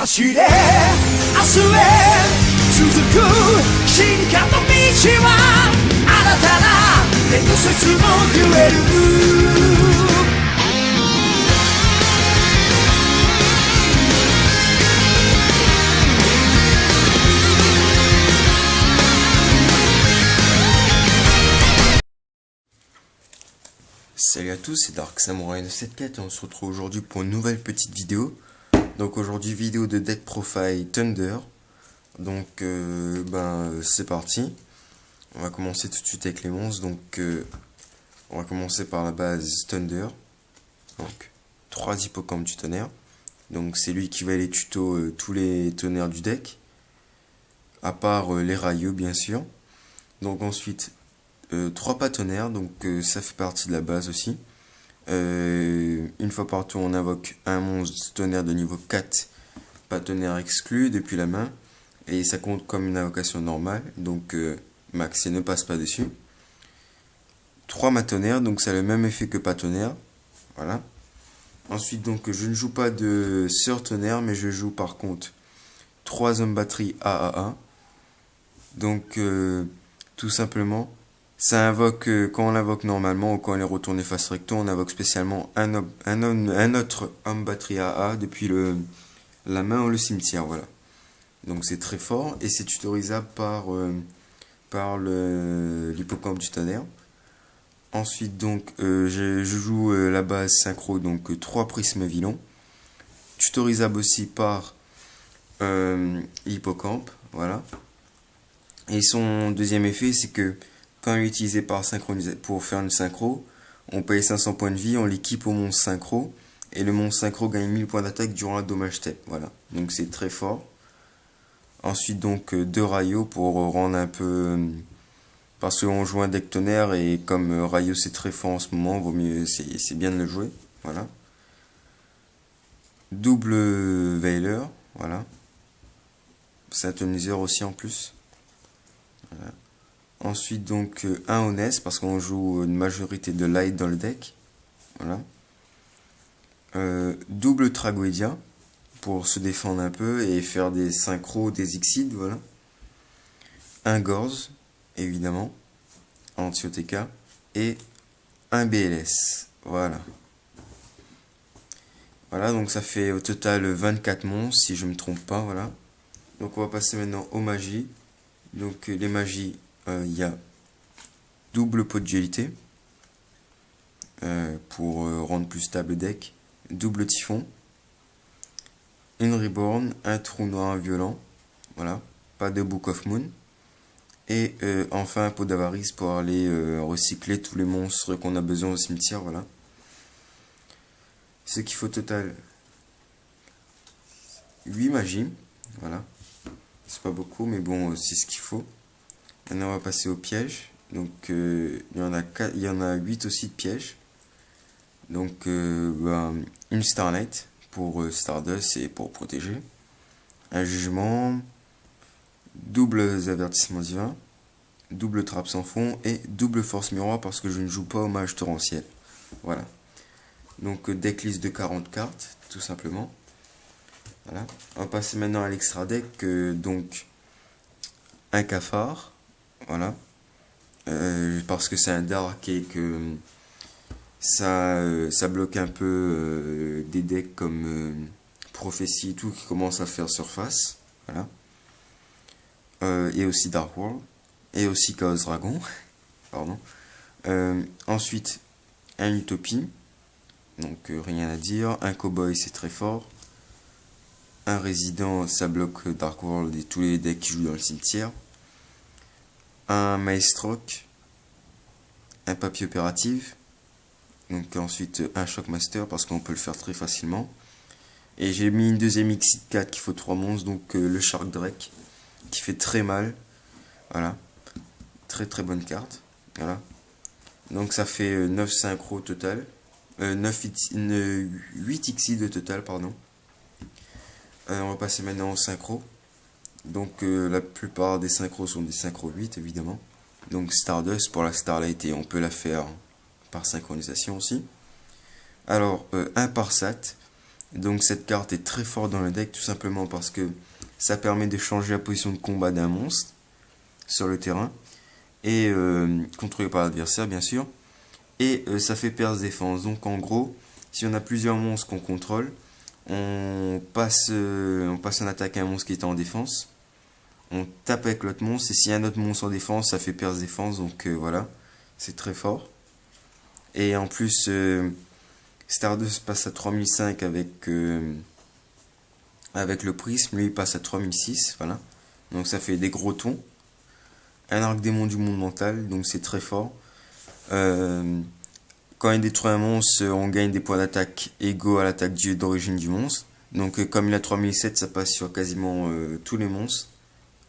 走れ明日へ続く進化の道は新たな伝説のデュエルSalut à tous, c'est Dark Samurai 974 et on se retrouve aujourd'hui pour une nouvelle petite vidéo. Donc aujourd'hui vidéo de deck profile Thunder. Donc c'est parti. On va commencer tout de suite avec les monstres. Donc on va commencer par la base Thunder. Donc 3 hippocampes du tonnerre. Donc c'est lui qui va les tutos tous les tonnerres du deck. À part les rayeux bien sûr. Donc ensuite 3 pas tonnerres, donc ça fait partie de la base aussi. Une fois par tour on invoque un monstre tonnerre de niveau 4, pas tonnerre exclu depuis la main, et ça compte comme une invocation normale, donc max et ne passe pas dessus. 3 ma tonnerre, donc ça a le même effet que pas tonnerre, voilà. Ensuite donc je ne joue pas de sœur tonnerre, mais je joue par contre 3 hommes batterie AAA, donc tout simplement ça invoque, quand on l'invoque normalement ou quand on est retourné face recto, on invoque spécialement un autre homme batterie AA depuis la main ou le cimetière, voilà. Donc c'est très fort et c'est tutorisable par l'hippocampe du tonnerre. Ensuite donc je joue la base synchro, donc 3 prismes vilains. Tutorisable aussi par l'hippocampe, voilà. Et son deuxième effet c'est que quand il est utilisé pour faire une synchro, on paye 500 points de vie, on l'équipe au monstre synchro, et le monstre synchro gagne 1000 points d'attaque durant la dommage step. Voilà, donc c'est très fort. Ensuite donc 2 rayos pour rendre un peu... parce qu'on joue un deck tonnerre, et comme rayo c'est très fort en ce moment, vaut mieux, c'est bien de le jouer. Voilà. Double Veiler, voilà. C'est un toniseur aussi en plus. Voilà. Ensuite donc un Honest parce qu'on joue une majorité de light dans le deck. Voilà. Double Tragoedia pour se défendre un peu et faire des synchros, des Ixides, voilà. Un Gorz, évidemment, anti-OTK, et un BLS. Voilà. Voilà, donc ça fait au total 24 monstres si je ne me trompe pas, voilà. Donc on va passer maintenant aux magies. Donc les magies, il y a double pot de dualité pour rendre plus stable le deck, double typhon, une reborn, un trou noir violent, voilà, pas de Book of Moon, et enfin un pot d'avarice pour aller recycler tous les monstres qu'on a besoin au cimetière, voilà. Ce qu'il faut au total 8 magies, voilà, c'est pas beaucoup mais bon c'est ce qu'il faut. Maintenant on va passer au piège. Donc il y en a 8 aussi de pièges. Donc une Starlight pour Stardust et pour protéger. Un jugement, double avertissement divin, double trappe sans fond et double force miroir parce que je ne joue pas au mage torrentiel. Voilà. Donc decklist de 40 cartes, tout simplement. Voilà. On va passer maintenant à l'extra deck, donc un cafard. Voilà, parce que c'est un dark et que ça bloque un peu des decks comme prophétie et tout qui commencent à faire surface. Voilà, et aussi Dark World et aussi Chaos Dragon. Pardon. Ensuite un Utopie, donc rien à dire. Un Cowboy c'est très fort. Un Résident ça bloque Dark World et tous les decks qui jouent dans le cimetière. Un Maestroc, un papier opératif, donc ensuite un Shockmaster parce qu'on peut le faire très facilement. Et j'ai mis une deuxième Exit 4 qui faut 3 monstres, donc le Shark Drake qui fait très mal. Voilà, très très bonne carte. Voilà, donc ça fait 9 synchro total, 8 Exit de total, pardon. On va passer maintenant au synchro. Donc la plupart des synchros sont des synchros 8 évidemment. Donc Stardust pour la Starlight et on peut la faire par synchronisation aussi. Alors un Parsat, Donc cette carte est très forte dans le deck, tout simplement parce que ça permet de changer la position de combat d'un monstre sur le terrain, et contrôlé par l'adversaire bien sûr, et ça fait perdre défense. Donc en gros, si on a plusieurs monstres qu'on contrôle, on passe en attaque à un monstre qui est en défense, on tape avec l'autre monstre, et s'il y a un autre monstre en défense, ça fait perdre défense. Donc voilà, c'est très fort. Et en plus, Stardust passe à 3005 avec le prisme, lui il passe à 3006, voilà. Donc ça fait des gros tons. Un arc-démon du monde mental, donc c'est très fort. Quand il détruit un monstre, on gagne des points d'attaque égaux à l'attaque d'origine du monstre. Donc comme il a 3007, ça passe sur quasiment tous les monstres,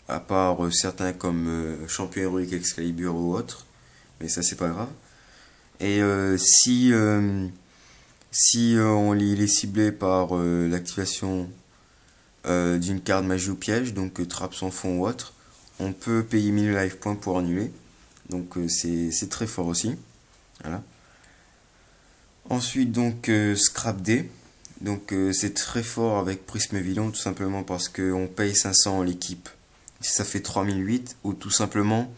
à part certains comme Champion Héroïque, Excalibur ou autres, mais ça c'est pas grave. Et si il est ciblé par l'activation d'une carte magie ou piège, donc trappe sans fond ou autre, on peut payer 1000 life points pour annuler. Donc c'est très fort aussi. Voilà. Ensuite donc Scrap D. Donc c'est très fort avec Prisme Villain, tout simplement parce qu'on paye 500 l'équipe. Ça fait 3008, ou tout simplement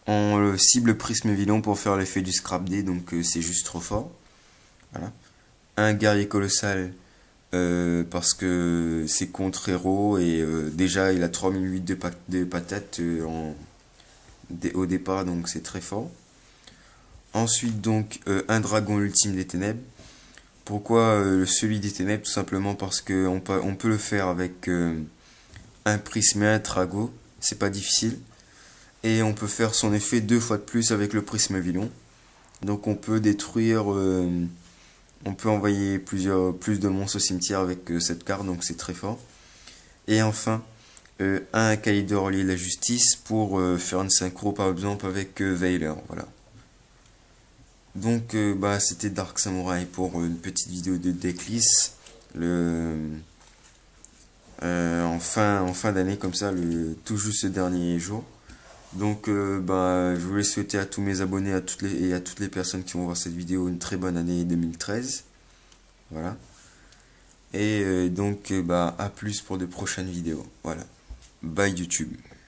on cible Prisme Villain pour faire l'effet du Scrap D, donc c'est juste trop fort. Voilà. Un guerrier colossal, parce que c'est contre héros, et déjà il a 3008 de patates au départ, donc c'est très fort. Ensuite donc un dragon ultime des ténèbres. Pourquoi celui des ténèbres? Tout simplement parce que on peut le faire avec un prisme et un trago, c'est pas difficile. Et on peut faire son effet 2 fois de plus avec le prisme vilain. Donc on peut détruire, on peut envoyer plus de monstres au cimetière avec cette carte, donc c'est très fort. Et enfin, un Kalidor lié la justice pour faire une synchro par exemple avec Veiler, voilà. Donc c'était Dark Samurai pour une petite vidéo de decklist en fin d'année, comme ça, tout juste ce dernier jour. Donc je voulais souhaiter à tous mes abonnés et à toutes les personnes qui vont voir cette vidéo une très bonne année 2013. Voilà. Et donc à plus pour de prochaines vidéos. Voilà. Bye YouTube.